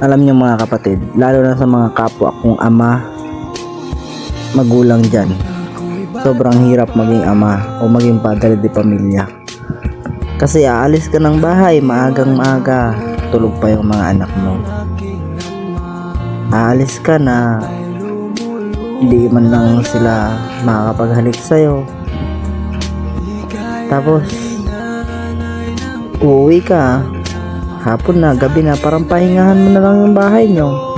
Alam niyo mga kapatid, lalo na sa mga kapwa kong ama, magulang dyan, sobrang hirap maging ama o maging padre de pamilya. Kasi aalis ka ng bahay maagang maaga, tulog pa yung mga anak mo. Aalis ka na hindi man lang sila makakapaghalik sa'yo. Tapos uuwi ka hapon na, gabi na, parang pahingahan mo na lang yung bahay nyo.